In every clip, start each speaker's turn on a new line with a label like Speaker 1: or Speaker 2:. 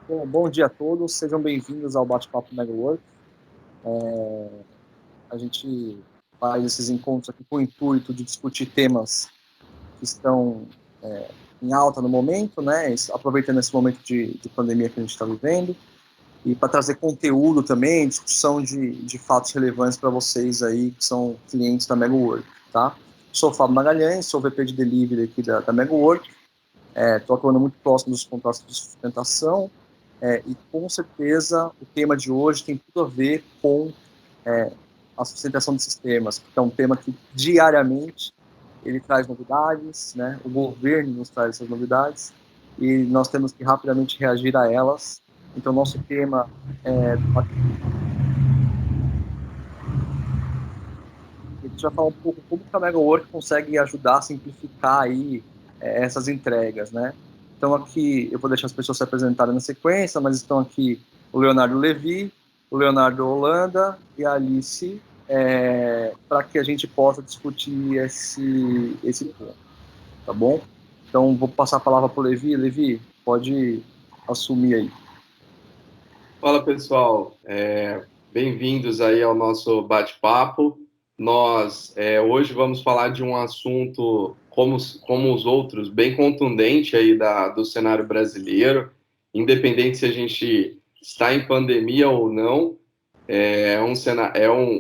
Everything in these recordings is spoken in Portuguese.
Speaker 1: Bom dia a todos, sejam bem-vindos ao Bate-Papo MegaWork. A gente faz esses encontros aqui com o intuito de discutir temas que estão em alta no momento, né? Aproveitando esse momento de pandemia que a gente está vivendo, e para trazer conteúdo também, discussão de fatos relevantes para vocês aí, que são clientes da MegaWork, tá? Sou o Fábio Magalhães, sou o VP de Delivery aqui da MegaWork, estou atuando muito próximo dos contratos de sustentação, e com certeza o tema de hoje tem tudo a ver com a sustentação de sistemas, que é um tema que diariamente ele traz novidades, né? O governo nos traz essas novidades e nós temos que rapidamente reagir a elas. Então, nosso tema é... A gente vai falar um pouco como que a MegaWork consegue ajudar a simplificar aí essas entregas, né? Então, aqui, eu vou deixar as pessoas se apresentarem na sequência, mas estão aqui o Leonardo Levi, o Leonardo Holanda e a Alice, para que a gente possa discutir esse ponto, tá bom? Então, vou passar a palavra para o Levi. Levi, pode assumir aí.
Speaker 2: Fala pessoal, bem-vindos aí ao nosso bate-papo. Nós hoje vamos falar de um assunto como os outros, bem contundente aí do cenário brasileiro, independente se a gente está em pandemia ou não,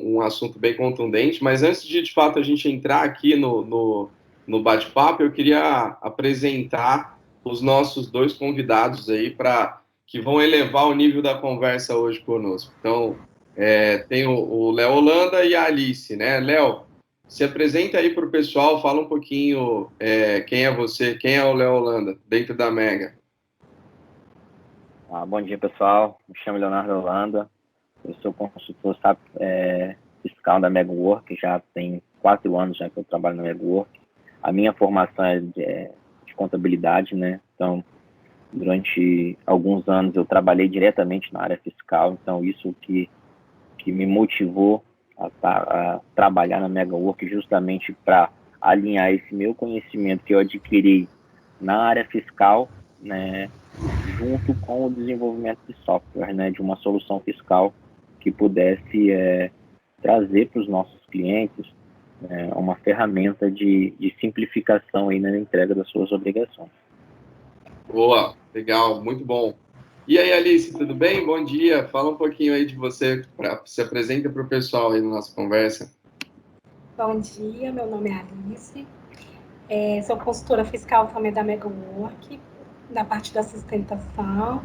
Speaker 2: um assunto bem contundente. Mas antes de fato a gente entrar aqui no bate-papo, eu queria apresentar os nossos dois convidados aí para que vão elevar o nível da conversa hoje conosco. Então, tem o Léo Holanda e a Alice, né? Léo, se apresenta aí para o pessoal, fala um pouquinho quem é você, quem é o Léo Holanda dentro da Mega.
Speaker 3: Bom dia, pessoal. Me chamo Leonardo Holanda. Eu sou consultor fiscal da MegaWork. Já tem 4 anos já que eu trabalho na MegaWork. A minha formação é de contabilidade, né? Então, durante alguns anos eu trabalhei diretamente na área fiscal. Então, isso que me motivou a trabalhar na MegaWork justamente para alinhar esse meu conhecimento que eu adquiri na área fiscal, né, junto com o desenvolvimento de software, né, de uma solução fiscal que pudesse trazer para os nossos clientes uma ferramenta de simplificação aí na entrega das suas obrigações.
Speaker 2: Boa, legal, muito bom. E aí, Alice, tudo bem? Bom dia. Fala um pouquinho aí de você, se apresenta para o pessoal aí na nossa conversa.
Speaker 4: Bom dia, meu nome é Alice. Sou consultora fiscal também da MegaWork, da parte da sustentação.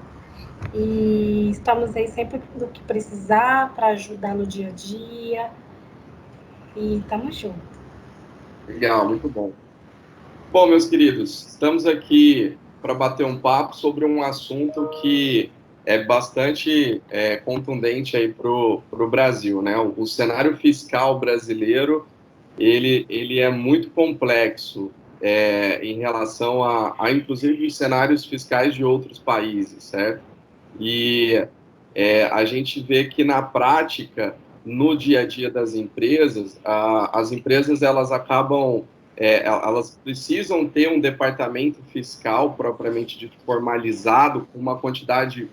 Speaker 4: E estamos aí sempre do que precisar para ajudar no dia a dia. E estamos juntos.
Speaker 2: Legal, muito bom. Bom, meus queridos, estamos aqui para bater um papo sobre um assunto que é bastante contundente aí para o Brasil, né? O cenário fiscal brasileiro, ele é muito complexo em relação a inclusive, cenários fiscais de outros países, certo? E a gente vê que, na prática, no dia a dia das empresas, as empresas elas acabam elas precisam ter um departamento fiscal propriamente dito formalizado, com uma quantidade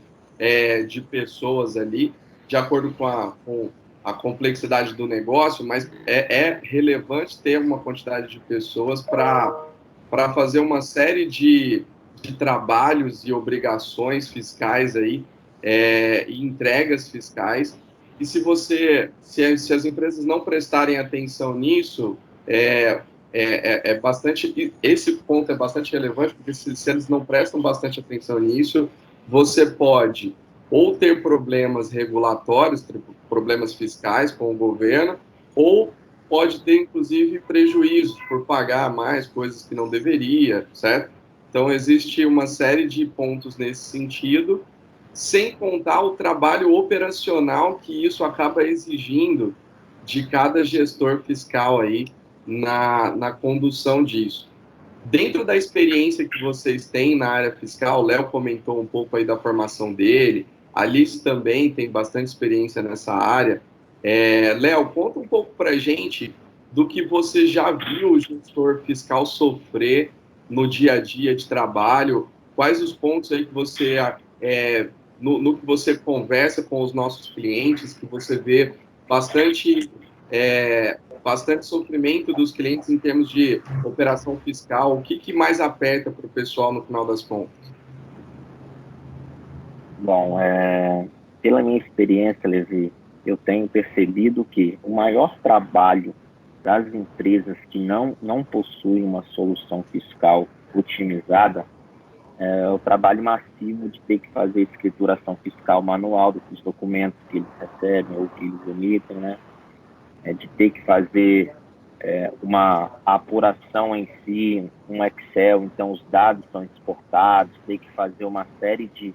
Speaker 2: de pessoas ali, de acordo com a complexidade do negócio, mas é relevante ter uma quantidade de pessoas para fazer uma série de trabalhos e obrigações fiscais aí, e entregas fiscais. E se as empresas não prestarem atenção nisso, esse ponto é bastante relevante, porque se eles não prestam bastante atenção nisso, você pode ou ter problemas regulatórios, problemas fiscais com o governo, ou pode ter, inclusive, prejuízos por pagar mais coisas que não deveria, certo? Então, existe uma série de pontos nesse sentido, sem contar o trabalho operacional que isso acaba exigindo de cada gestor fiscal aí na condução disso. Dentro da experiência que vocês têm na área fiscal, o Léo comentou um pouco aí da formação dele, a Alice também tem bastante experiência nessa área. Léo, conta um pouco para a gente do que você já viu o gestor fiscal sofrer no dia a dia de trabalho, quais os pontos aí que você no que você conversa com os nossos clientes, que você vê bastante, bastante sofrimento dos clientes em termos de operação fiscal? O que mais aperta para o pessoal no final das contas?
Speaker 3: Bom, pela minha experiência, Levi, eu tenho percebido que o maior trabalho das empresas que não possuem uma solução fiscal otimizada é o trabalho massivo de ter que fazer escrituração fiscal manual desses documentos que eles recebem ou que eles emitem, né? De ter que fazer uma apuração em si, um Excel, então os dados são exportados, ter que fazer uma série de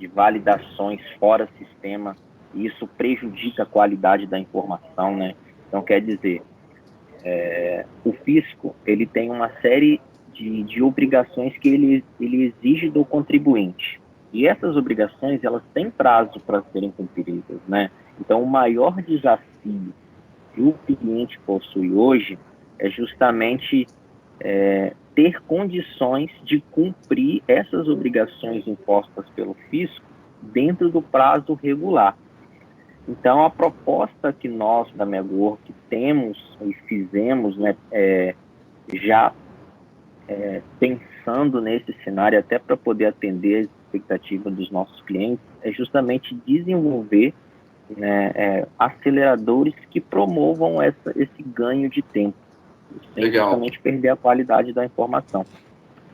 Speaker 3: validações fora sistema, e isso prejudica a qualidade da informação, né? Então, quer dizer, o fisco, ele tem uma série de obrigações que ele exige do contribuinte. E essas obrigações, elas têm prazo para serem cumpridas, né? Então, o maior desafio que o cliente possui hoje é justamente ter condições de cumprir essas obrigações impostas pelo fisco dentro do prazo regular. Então, a proposta que nós, da Megwork, temos e fizemos, né, já pensando nesse cenário, até para poder atender as expectativas dos nossos clientes, é justamente desenvolver, né, aceleradores que promovam esse ganho de tempo, sem justamente perder a qualidade da informação.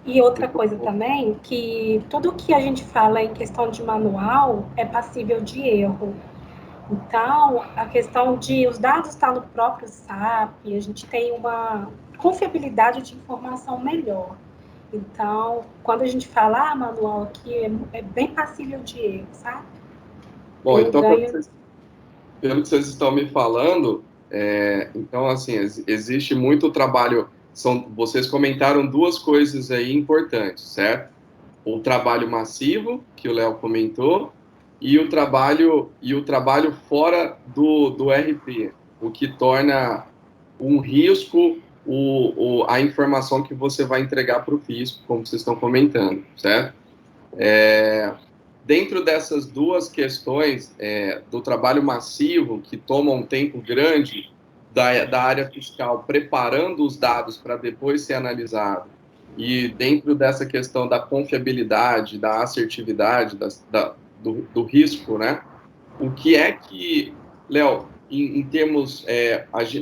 Speaker 4: E outra coisa também, que tudo que a gente fala em questão de manual é passível de erro. Então, a questão de os dados estar no próprio SAP, a gente tem uma confiabilidade de informação melhor. Então, quando a gente fala manual aqui, é bem passível de erro, sabe?
Speaker 2: Bom, então, pelo que vocês estão me falando, então, assim, existe muito trabalho. Vocês comentaram duas coisas aí importantes, certo? O trabalho massivo, que o Léo comentou, e o trabalho fora do RP, o que torna um risco a informação que você vai entregar para o fisco, como vocês estão comentando, certo? Dentro dessas duas questões do trabalho massivo, que toma um tempo grande da área fiscal, preparando os dados para depois ser analisado, e dentro dessa questão da confiabilidade, da assertividade, do risco, né? O que é que, Léo, em termos,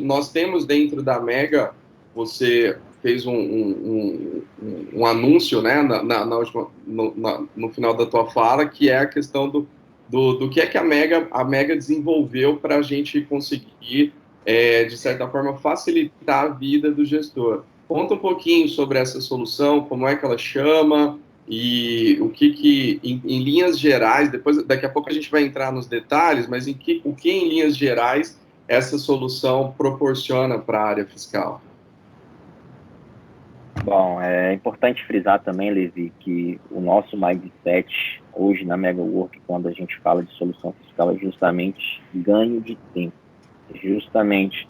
Speaker 2: nós temos dentro da Mega, você fez um anúncio, né, no final da tua fala, que é a questão do que é que a Mega desenvolveu para a gente conseguir, de certa forma, facilitar a vida do gestor. Conta um pouquinho sobre essa solução, como é que ela chama e o que em linhas gerais, daqui a pouco a gente vai entrar nos detalhes, mas o que em linhas gerais essa solução proporciona para a área fiscal?
Speaker 3: Bom, é importante frisar também, Levi, que o nosso mindset hoje na Megwork, quando a gente fala de solução fiscal, é justamente ganho de tempo. Justamente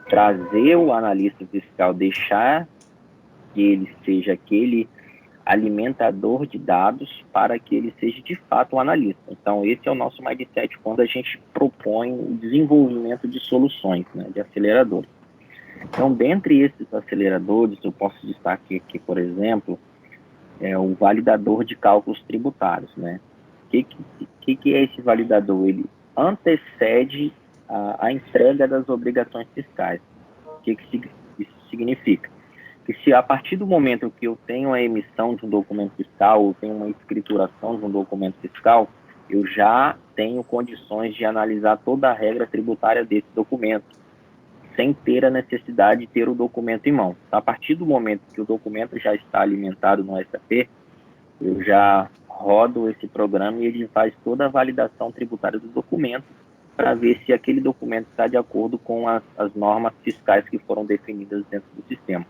Speaker 3: trazer o analista fiscal, deixar que ele seja aquele alimentador de dados para que ele seja de fato um analista. Então, esse é o nosso mindset quando a gente propõe o desenvolvimento de soluções, né, de aceleradores. Então, dentre esses aceleradores, eu posso destacar aqui, por exemplo, o validador de cálculos tributários, né? O que é esse validador? Ele antecede a entrega das obrigações fiscais. O que isso significa? Que se a partir do momento que eu tenho a emissão de um documento fiscal, ou tenho uma escrituração de um documento fiscal, eu já tenho condições de analisar toda a regra tributária desse documento, sem ter a necessidade de ter o documento em mão. A partir do momento que o documento já está alimentado no SAP, eu já rodo esse programa e ele faz toda a validação tributária do documento para ver se aquele documento está de acordo com as normas fiscais que foram definidas dentro do sistema.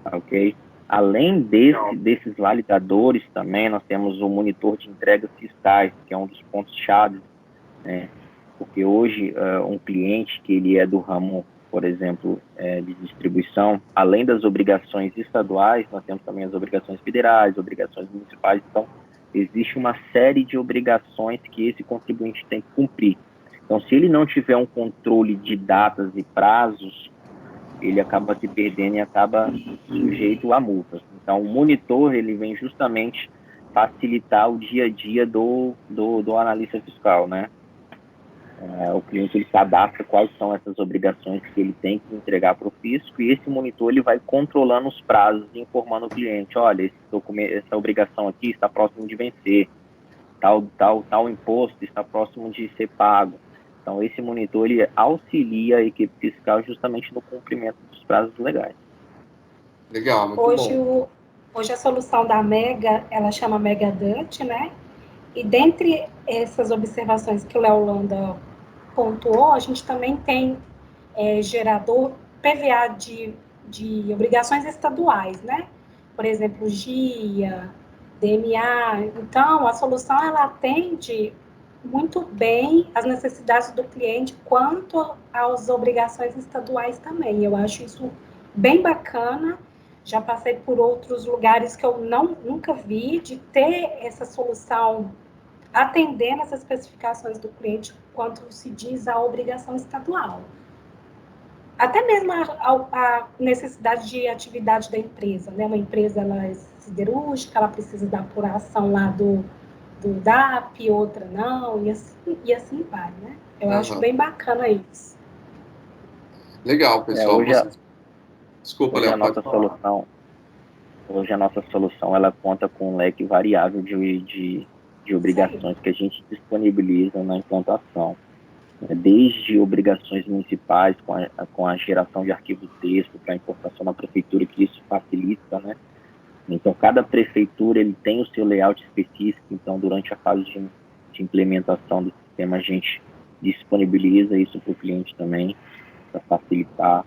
Speaker 3: Ok? Além desses validadores também, nós temos o monitor de entregas fiscais, que é um dos pontos-chave, né? Porque hoje um cliente que ele é do ramo, por exemplo, de distribuição, além das obrigações estaduais, nós temos também as obrigações federais, obrigações municipais. Então, existe uma série de obrigações que esse contribuinte tem que cumprir. Então, se ele não tiver um controle de datas e prazos, ele acaba se perdendo e acaba sujeito a multas. Então, o monitor, ele vem justamente facilitar o dia a dia do analista fiscal, né? O cliente, ele cadastra quais são essas obrigações que ele tem que entregar para o fisco, e esse monitor, ele vai controlando os prazos e informando o cliente: olha, esse documento, essa obrigação aqui está próximo de vencer, tal imposto está próximo de ser pago. Então, esse monitor, ele auxilia a equipe fiscal justamente no cumprimento dos prazos legais.
Speaker 2: Legal, muito bom.
Speaker 4: Hoje a solução da Mega, ela chama Mega Dutch, né? E dentre essas observações que o Léo Landa pontuou, a gente também tem gerador PVA de obrigações estaduais, né? Por exemplo, GIA, DMA. Então, a solução, ela atende muito bem as necessidades do cliente quanto às obrigações estaduais também. Eu acho isso bem bacana. Já passei por outros lugares que eu nunca vi de ter essa solução atendendo as especificações do cliente quanto se diz a obrigação estadual. Até mesmo a necessidade de atividade da empresa, né? Uma empresa, ela é siderúrgica, ela precisa da apuração lá do DAP, outra não, e assim vai, né? Eu acho bem bacana isso.
Speaker 2: Legal, pessoal. Desculpa, Léo, pode
Speaker 3: falar. Hoje a nossa solução, ela conta com um leque variável de obrigações que a gente disponibiliza na implantação. Desde obrigações municipais, com a geração de arquivo texto para importação na prefeitura, que isso facilita, né? Então, cada prefeitura, ele tem o seu layout específico. Então, durante a fase de implementação do sistema, a gente disponibiliza isso para o cliente também, para facilitar.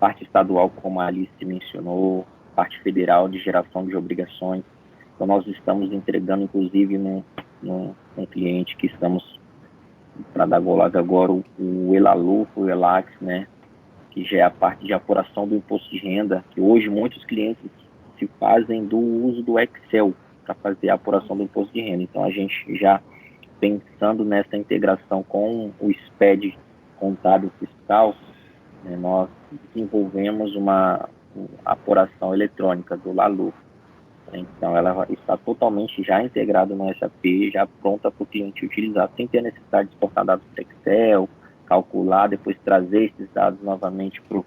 Speaker 3: Parte estadual, como a Alice mencionou, parte federal de geração de obrigações. Então, nós estamos entregando, inclusive, no cliente que estamos para dar golada agora, o Elaluf, o Elax, né, que já é a parte de apuração do imposto de renda, que hoje muitos clientes se fazem do uso do Excel para fazer a apuração do imposto de renda. Então, a gente já pensando nessa integração com o SPED contábil fiscal, né, nós desenvolvemos uma apuração eletrônica do Lalu. Então, ela está totalmente já integrada no SAP, já pronta para o cliente utilizar, sem ter a necessidade de exportar dados para Excel, calcular, depois trazer esses dados novamente para o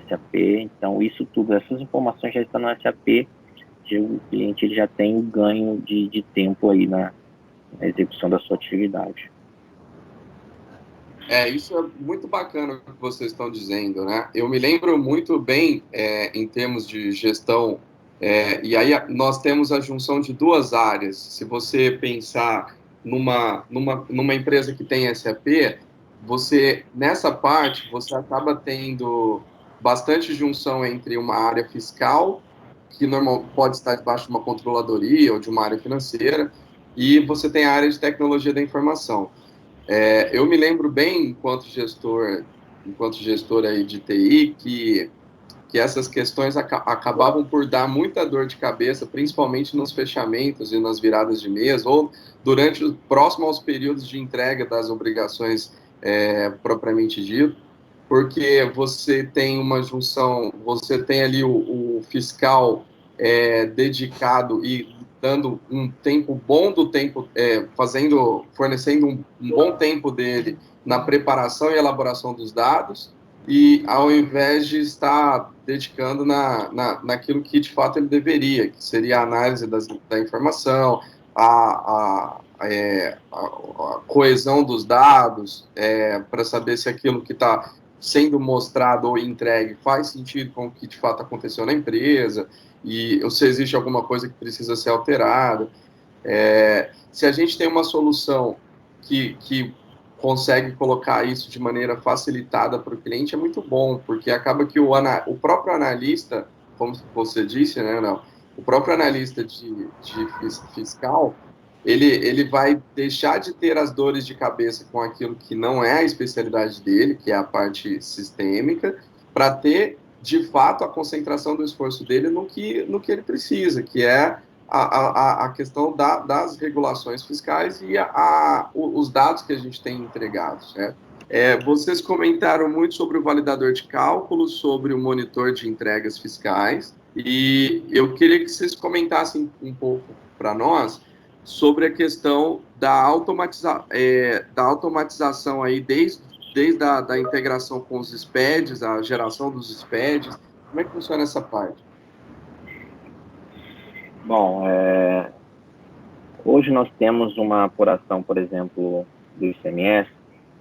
Speaker 3: SAP. Então, isso tudo, essas informações já estão no SAP, o cliente ele já tem um ganho de tempo aí na execução da sua atividade.
Speaker 2: Isso é muito bacana o que vocês estão dizendo, né? Eu me lembro muito bem, em termos de gestão, e aí nós temos a junção de duas áreas. Se você pensar numa empresa que tem SAP, nessa parte, você acaba tendo bastante junção entre uma área fiscal, que pode estar debaixo de uma controladoria ou de uma área financeira, e você tem a área de tecnologia da informação. Eu me lembro bem, enquanto gestor aí de TI, que essas questões acabavam por dar muita dor de cabeça, principalmente nos fechamentos e nas viradas de mês, ou próximo aos períodos de entrega das obrigações propriamente dito, porque você tem uma junção, você tem ali o fiscal dedicado e dando um tempo bom do tempo, fornecendo um bom tempo dele na preparação e elaboração dos dados, e ao invés de estar dedicando naquilo que de fato ele deveria, que seria a análise da informação, a coesão dos dados, para saber se aquilo que está sendo mostrado ou entregue faz sentido com o que de fato aconteceu na empresa, ou se existe alguma coisa que precisa ser alterada. Se a gente tem uma solução que consegue colocar isso de maneira facilitada para o cliente, é muito bom, porque acaba que o próprio analista, como você disse, né, Léo, o próprio analista de fiscal, ele vai deixar de ter as dores de cabeça com aquilo que não é a especialidade dele, que é a parte sistêmica, para ter, de fato, a concentração do esforço dele no que ele precisa, que é a questão das regulações fiscais e os dados que a gente tem entregados, né? Vocês comentaram muito sobre o validador de cálculo, sobre o monitor de entregas fiscais, e eu queria que vocês comentassem um pouco para nós sobre a questão da automatização aí, desde a integração com os SPEDs, a geração dos SPEDs. Como é que funciona essa parte?
Speaker 3: Bom, hoje nós temos uma apuração, por exemplo, do ICMS,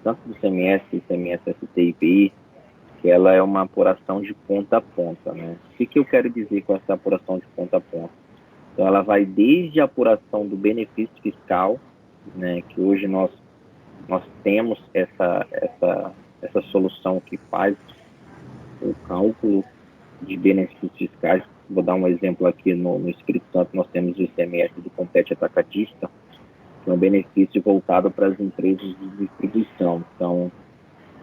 Speaker 3: tanto do ICMS, ICMS, ST e IPI, que ela é uma apuração de ponta a ponta, né? O que eu quero dizer com essa apuração de ponta a ponta? Então, ela vai desde a apuração do benefício fiscal, né, que hoje nós temos essa solução que faz o cálculo de benefícios fiscais. Vou dar um exemplo aqui no Espírito Santo, nós temos o ICMS do Compete Atacadista, que é um benefício voltado para as empresas de distribuição. Então,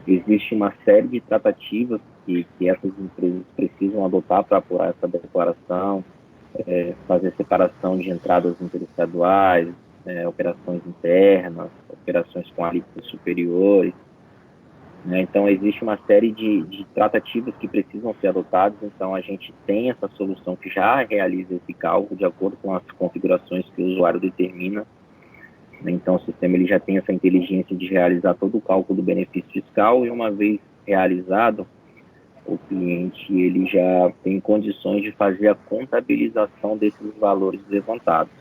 Speaker 3: existe uma série de tratativas que essas empresas precisam adotar para apurar essa declaração, fazer separação de entradas interestaduais, operações internas, operações com alíquotas superiores, né? Então, existe uma série de tratativas que precisam ser adotadas. Então, a gente tem essa solução que já realiza esse cálculo de acordo com as configurações que o usuário determina. Então, o sistema ele já tem essa inteligência de realizar todo o cálculo do benefício fiscal, e uma vez realizado, o cliente ele já tem condições de fazer a contabilização desses valores levantados.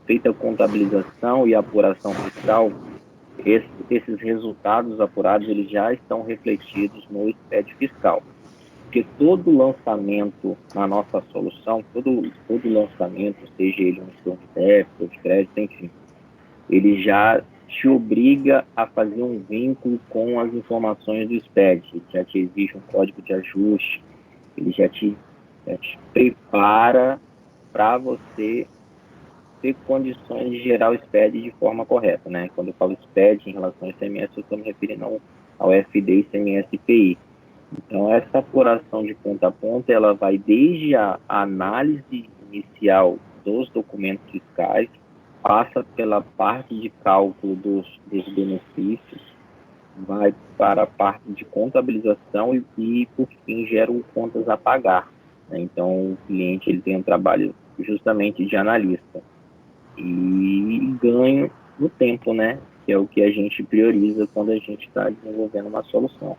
Speaker 3: Feita a contabilização e a apuração fiscal, esses resultados apurados eles já estão refletidos no SPED fiscal. Porque todo lançamento na nossa solução, todo lançamento, seja ele um estudo de débito ou de crédito, enfim, ele já te obriga a fazer um vínculo com as informações do SPED, ele já te exige um código de ajuste, ele já te prepara para você ter condições de gerar o SPED de forma correta, né? Quando eu falo SPED em relação ao ICMS, eu estou me referindo ao FD, ICMS e IPI. Então, essa apuração de ponta a ponta, ela vai desde a análise inicial dos documentos fiscais, passa pela parte de cálculo dos benefícios, vai para a parte de contabilização e por fim, gera o contas a pagar, né? Então, o cliente ele tem um trabalho justamente de analista e ganho no tempo, né? Que é o que a gente prioriza quando a gente está desenvolvendo uma solução.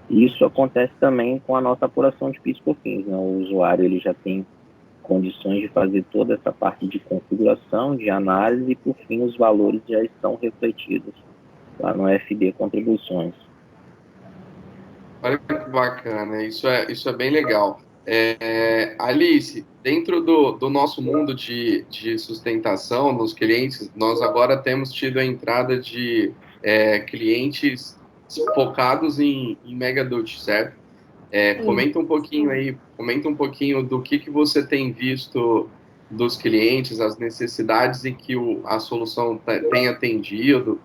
Speaker 3: Isso acontece também com a nossa apuração de PIS/COFINS, né? O usuário ele já tem condições de fazer toda essa parte de configuração, de análise, e por fim os valores já estão refletidos lá no FD Contribuições.
Speaker 2: Olha que bacana, isso é bem legal. Alice, dentro do nosso mundo de sustentação, nos clientes, nós agora temos tido a entrada de clientes focados em MegaDut, certo? Comenta um pouquinho do que você tem visto dos clientes, as necessidades e que a solução tem atendido,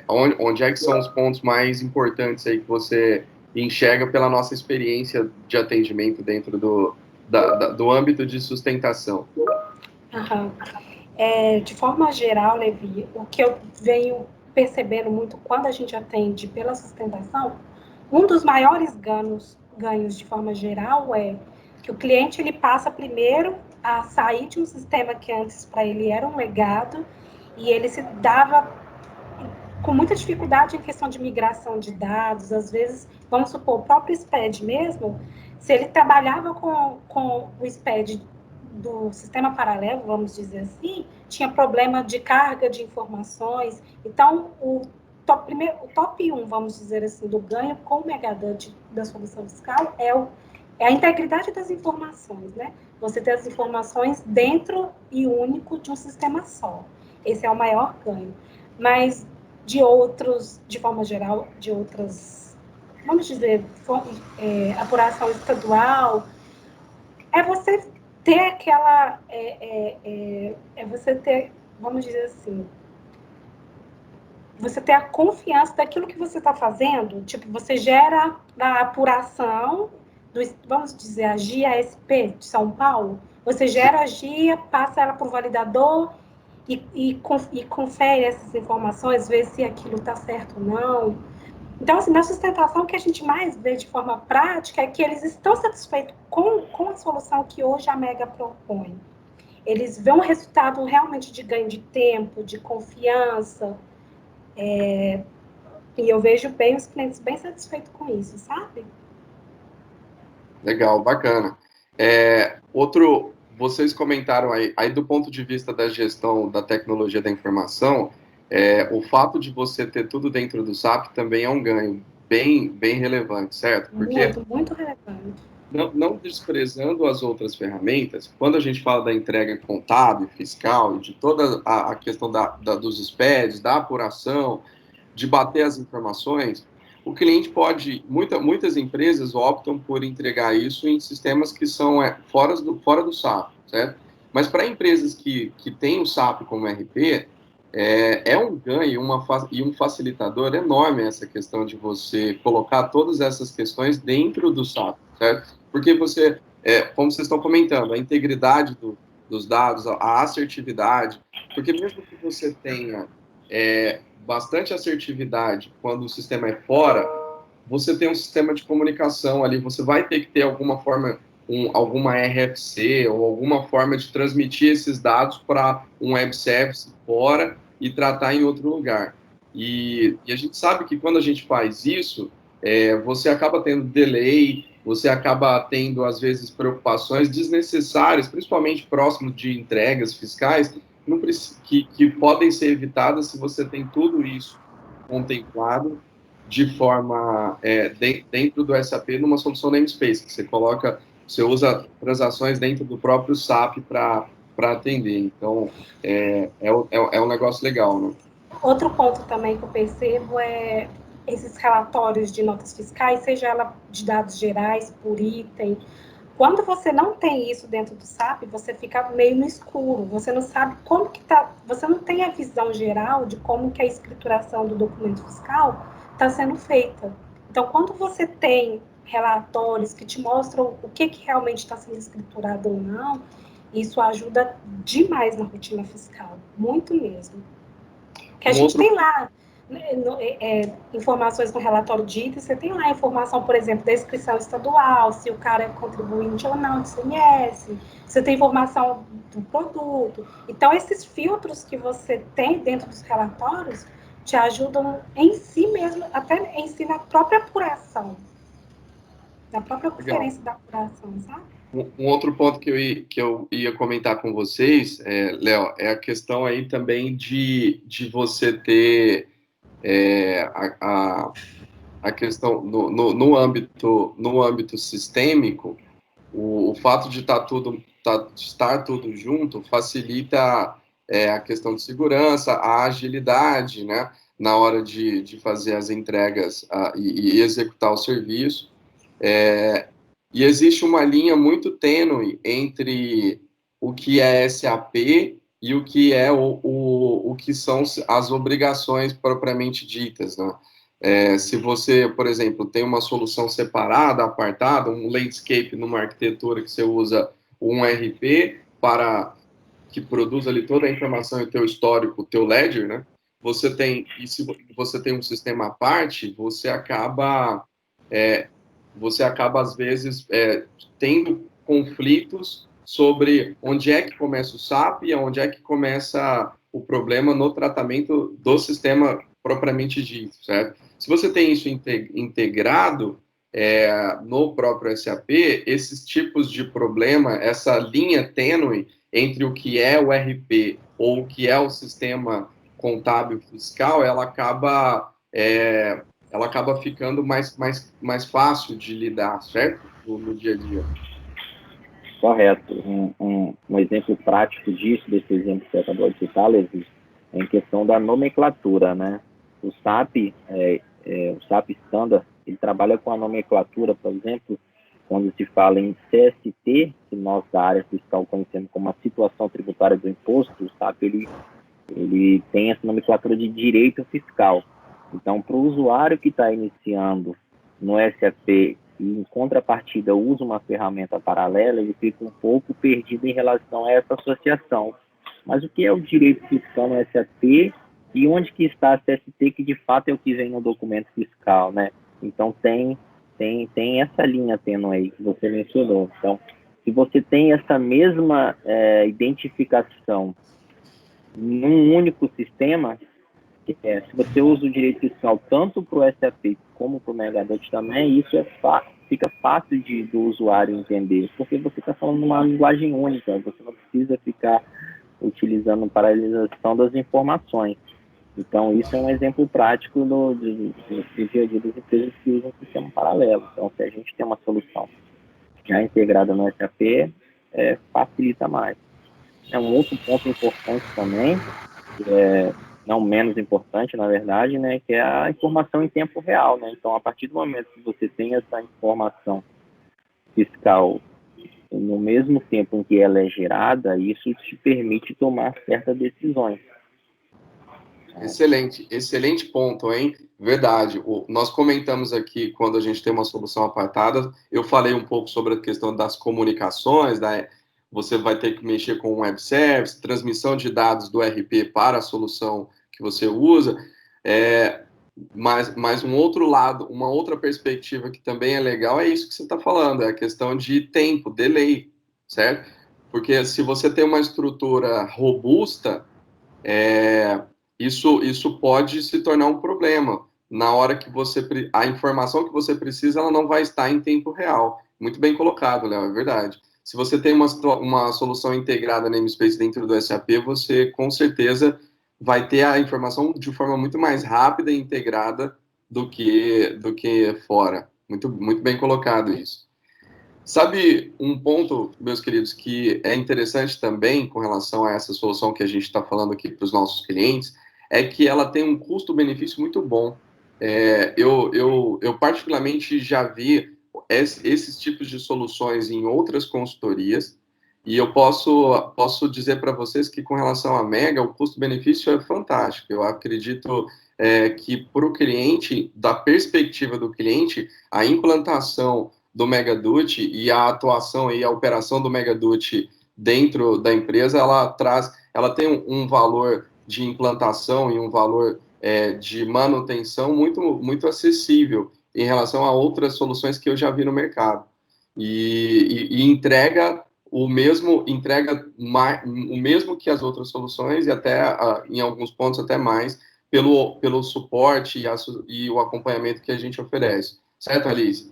Speaker 2: onde é que são os pontos mais importantes aí que você enxerga pela nossa experiência de atendimento dentro do âmbito de sustentação.
Speaker 4: De forma geral, Levi, o que eu venho percebendo muito quando a gente atende pela sustentação, um dos maiores ganhos de forma geral é que o cliente ele passa primeiro a sair de um sistema que antes para ele era um legado e ele se dava com muita dificuldade em questão de migração de dados. Às vezes, vamos supor, o próprio SPED mesmo, se ele trabalhava com o SPED do sistema paralelo, vamos dizer assim, tinha problema de carga de informações. Então, o top 1, vamos dizer assim, do ganho com o MegaDut da solução fiscal é a integridade das informações, né? Você ter as informações dentro e único de um sistema só. Esse é o maior ganho. Mas de forma geral, de outras, vamos dizer, apuração estadual, é você ter aquela, você ter, vamos dizer assim, você ter a confiança daquilo que você está fazendo, tipo, você gera a apuração, vamos dizer, a GASP de São Paulo, Você gera a GIA, passa ela para o validador e confere essas informações, vê se aquilo está certo ou não. Então, assim, na sustentação, o que a gente mais vê de forma prática é que eles estão satisfeitos com a solução que hoje a Mega propõe. Eles vêem um resultado realmente de ganho de tempo, de confiança, e eu vejo bem os clientes bem satisfeitos com isso, sabe?
Speaker 2: Legal, bacana. Vocês comentaram aí do ponto de vista da gestão da tecnologia da informação, o fato de você ter tudo dentro do SAP também é um ganho bem relevante, certo? Porque
Speaker 4: Muito relevante.
Speaker 2: não desprezando as outras ferramentas, quando a gente fala da entrega contábil, fiscal, de toda a questão dos SPEDs, da apuração, de bater as informações, o cliente pode, muitas empresas optam por entregar isso em sistemas que são fora do SAP, certo? Mas para empresas que têm o SAP como RP, é um ganho e um facilitador enorme essa questão de você colocar todas essas questões dentro do SAP, certo? Porque você, como vocês estão comentando, a integridade dos dados, a assertividade, porque mesmo que você tenha bastante assertividade quando o sistema é fora, você tem um sistema de comunicação ali, você vai ter que ter alguma forma, alguma RFC ou alguma forma de transmitir esses dados para um web service fora e tratar em outro lugar. E a gente sabe que quando a gente faz isso, você acaba tendo delay, você acaba tendo, às vezes, preocupações desnecessárias, principalmente próximo de entregas fiscais, que podem ser evitadas se você tem tudo isso contemplado de forma dentro do SAP numa solução namespace, que você usa transações dentro do próprio SAP para atender. Então, é um negócio legal, né?
Speaker 4: Outro ponto também que eu percebo é esses relatórios de notas fiscais, seja ela de dados gerais, por item. Quando você não tem isso dentro do SAP, você fica meio no escuro, você não sabe como que está, você não tem a visão geral de como que a escrituração do documento fiscal está sendo feita. Então, quando você tem relatórios que te mostram o que realmente está sendo escriturado ou não, isso ajuda demais na rotina fiscal, muito mesmo. Que a gente tem lá informações no relatório de item, você tem lá a informação, por exemplo, da inscrição estadual, se o cara é contribuinte ou não do ICMS, você tem informação do produto. Então, esses filtros que você tem dentro dos relatórios te ajudam em si mesmo, até em si na própria apuração, na própria conferência da apuração, sabe?
Speaker 2: Um outro ponto que eu ia comentar com vocês, Léo, é a questão aí também de você ter a questão no âmbito sistêmico, o fato de estar tudo junto facilita a questão de segurança, a agilidade, né, na hora de fazer as entregas e executar o serviço. E existe uma linha muito tênue entre o que é SAP e o que é o que são as obrigações propriamente ditas, né? Se você, por exemplo, tem uma solução separada, apartada, um landscape numa arquitetura que você usa um RP para que produz ali toda a informação e o teu histórico, o teu ledger, né? E se você tem um sistema à parte, você acaba às vezes tendo conflitos sobre onde é que começa o SAP e onde é que começa o problema no tratamento do sistema propriamente dito, certo? Se você tem isso integrado no próprio SAP, esses tipos de problema, essa linha tênue entre o que é o RP ou o que é o sistema contábil fiscal, ela acaba ficando mais fácil de lidar, certo? No dia a dia.
Speaker 3: Correto. Um exemplo prático disso, desse exemplo que você acabou de citar, Levi, é em questão da nomenclatura, né? O SAP, o SAP Standard, ele trabalha com a nomenclatura, por exemplo, quando se fala em CST, que nós da área fiscal conhecemos como a situação tributária do imposto, o SAP ele tem essa nomenclatura de direito fiscal. Então, para o usuário que está iniciando no SAP e em contrapartida usa uma ferramenta paralela, ele fica um pouco perdido em relação a essa associação. Mas o que é o direito fiscal no SAP e onde que está a CST, que de fato é o que vem no documento fiscal, né? Então tem essa linha tênue aí que você mencionou. Então, se você tem essa mesma identificação num único sistema, se você usa o direito fiscal tanto para o SAP como para o Megadot também, isso fica fácil do usuário entender, porque você está falando uma linguagem única, você não precisa ficar utilizando paralelização das informações. Então, isso é um exemplo prático do dia a dia das empresas que usam um sistema paralelo. Então, se a gente tem uma solução já integrada no SAP, facilita mais. Um outro ponto importante também, não menos importante, na verdade, né, que é a informação em tempo real, né? Então, a partir do momento que você tem essa informação fiscal no mesmo tempo em que ela é gerada, isso te permite tomar certas decisões.
Speaker 2: Excelente ponto, hein? Verdade. Nós comentamos aqui, quando a gente tem uma solução apartada, eu falei um pouco sobre a questão das comunicações, você vai ter que mexer com o web service, transmissão de dados do RP para a solução que você usa, mas um outro lado, uma outra perspectiva que também é legal é isso que você está falando, é a questão de tempo, delay, certo? Porque se você tem uma estrutura robusta, isso pode se tornar um problema. Na hora que a informação que você precisa, ela não vai estar em tempo real. Muito bem colocado, Léo, é verdade. Se você tem uma solução integrada na namespace dentro do SAP, você com certeza vai ter a informação de forma muito mais rápida e integrada do que fora. Muito, muito bem colocado isso. Sabe um ponto, meus queridos, que é interessante também com relação a essa solução que a gente está falando aqui para os nossos clientes, é que ela tem um custo-benefício muito bom. Eu particularmente já vi esses tipos de soluções em outras consultorias, e eu posso dizer para vocês que com relação à Mega, o custo-benefício é fantástico. Eu acredito que para o cliente, da perspectiva do cliente, a implantação do Megadut e a atuação e a operação do Megadut dentro da empresa, ela tem um valor de implantação e um valor de manutenção muito, muito acessível em relação a outras soluções que eu já vi no mercado. E entrega o mesmo que as outras soluções, e até em alguns pontos até mais, pelo suporte e o acompanhamento que a gente oferece. Certo, Alice?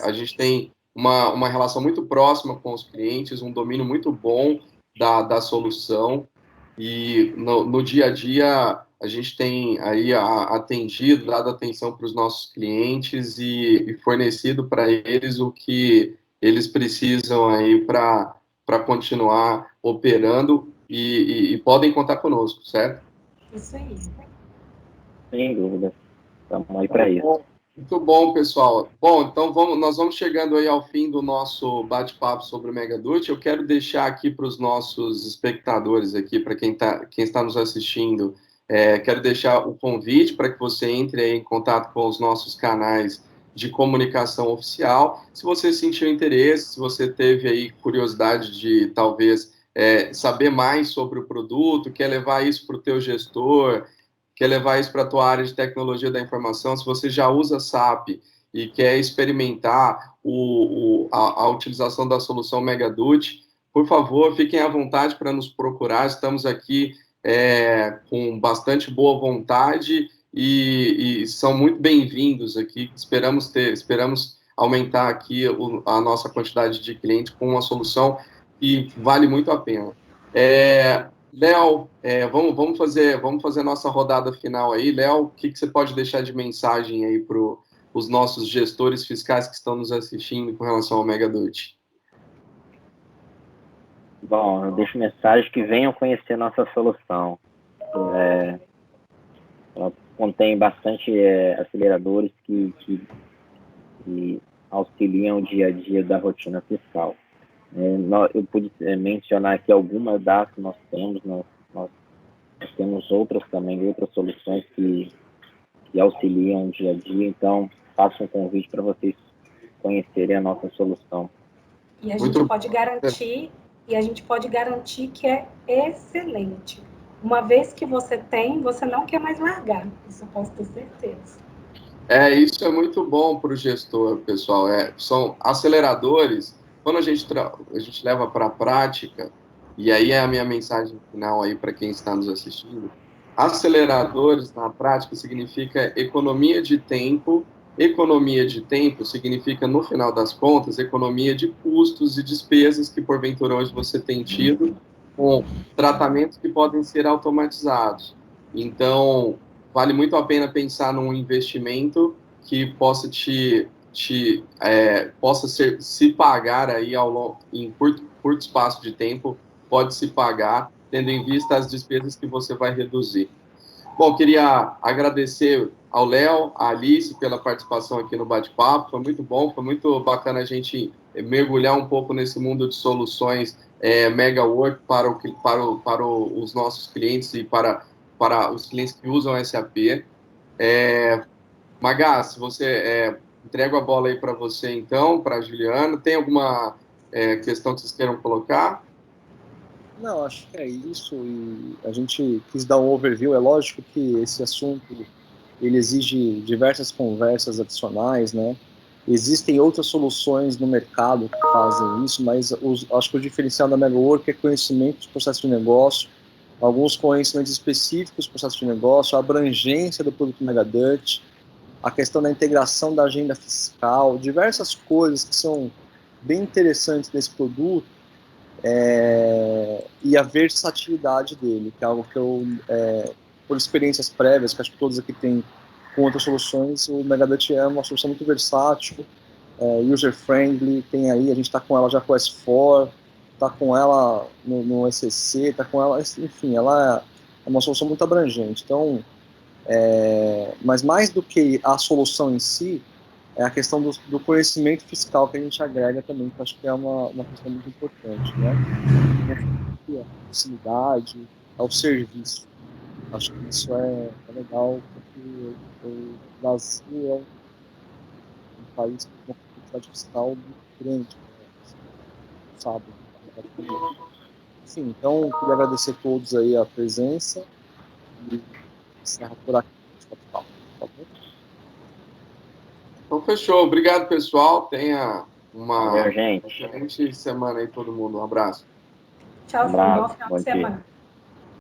Speaker 2: A gente tem uma relação muito próxima com os clientes, um domínio muito bom da solução, e no dia a dia a gente tem aí atendido, dado atenção para os nossos clientes e fornecido para eles o que eles precisam aí para continuar operando e podem contar conosco, certo?
Speaker 4: Isso aí.
Speaker 3: Sem dúvida. Estamos aí para isso.
Speaker 2: Muito bom, pessoal. Bom, então nós vamos chegando aí ao fim do nosso bate-papo sobre o Megadut. Eu quero deixar aqui para os nossos espectadores aqui, para quem está nos assistindo, quero deixar o convite para que você entre aí em contato com os nossos canais de comunicação oficial. Se você sentiu interesse, se você teve aí curiosidade de talvez saber mais sobre o produto, quer levar isso para o teu gestor, quer levar isso para a tua área de tecnologia da informação, se você já usa SAP e quer experimentar a utilização da solução Megadut, por favor, fiquem à vontade para nos procurar. Estamos aqui com bastante boa vontade e são muito bem-vindos aqui. Esperamos aumentar aqui a nossa quantidade de clientes com uma solução que vale muito a pena. Léo, vamos fazer a nossa rodada final aí. Léo, o que você pode deixar de mensagem aí para os nossos gestores fiscais que estão nos assistindo com relação ao Megadut?
Speaker 3: Bom, eu deixo mensagem que venham conhecer nossa solução. Ela contém bastante aceleradores que auxiliam o dia a dia da rotina fiscal. Eu pude mencionar aqui algumas das que nós temos, nós temos outras também, outras soluções que auxiliam o dia a dia, então faço um convite para vocês conhecerem a nossa solução.
Speaker 4: E a gente pode garantir que é excelente. Uma vez que você tem, você não quer mais largar. Isso eu posso ter certeza.
Speaker 2: Isso é muito bom para o gestor, pessoal. São aceleradores. Quando a gente leva para a prática, e aí é a minha mensagem final aí para quem está nos assistindo, aceleradores na prática significa economia de tempo. Economia de tempo significa, no final das contas, economia de custos e despesas que, porventura, hoje você tem tido com tratamentos que podem ser automatizados. Então, vale muito a pena pensar num investimento que possa possa se pagar aí em curto espaço de tempo, pode se pagar, tendo em vista as despesas que você vai reduzir. Bom, queria agradecer ao Léo, à Alice pela participação aqui no bate-papo, foi muito bom, foi muito bacana a gente mergulhar um pouco nesse mundo de soluções MegaWork para os nossos clientes e para os clientes que usam SAP. Magá, se você entrego a bola aí para você, então, para a Juliana. Tem alguma questão que vocês queiram colocar?
Speaker 1: Não, acho que é isso, e a gente quis dar um overview. É lógico que esse assunto ele exige diversas conversas adicionais, né? Existem outras soluções no mercado que fazem isso, mas acho que o diferencial da MegaWork é conhecimento dos processos de negócio, alguns conhecimentos específicos do processo de negócio, a abrangência do produto Megadut, a questão da integração da agenda fiscal, diversas coisas que são bem interessantes nesse produto, e a versatilidade dele, que é algo que eu, por experiências prévias, que acho que todos aqui têm com outras soluções, o Megadut é uma solução muito versátil, user-friendly, tem aí, a gente está com ela já com o S4, está com ela no ECC, está com ela, enfim, ela é uma solução muito abrangente. Então, mas mais do que a solução em si, é a questão do conhecimento fiscal que a gente agrega também, que eu acho que é uma questão muito importante, né? A proximidade, ao serviço. Acho que isso é legal, porque o Brasil é um país com uma complexidade fiscal muito grande, né? Sabe? Enfim, então, queria agradecer a todos aí a presença e encerrar por aqui. Tá bom?
Speaker 2: Então, fechou. Obrigado, pessoal. Tenha uma
Speaker 3: Valeu, gente.
Speaker 2: excelente semana aí, todo mundo. Um abraço.
Speaker 4: Tchau,
Speaker 3: Um abraço,
Speaker 4: bom final
Speaker 3: bom
Speaker 4: de
Speaker 3: dia.
Speaker 4: semana.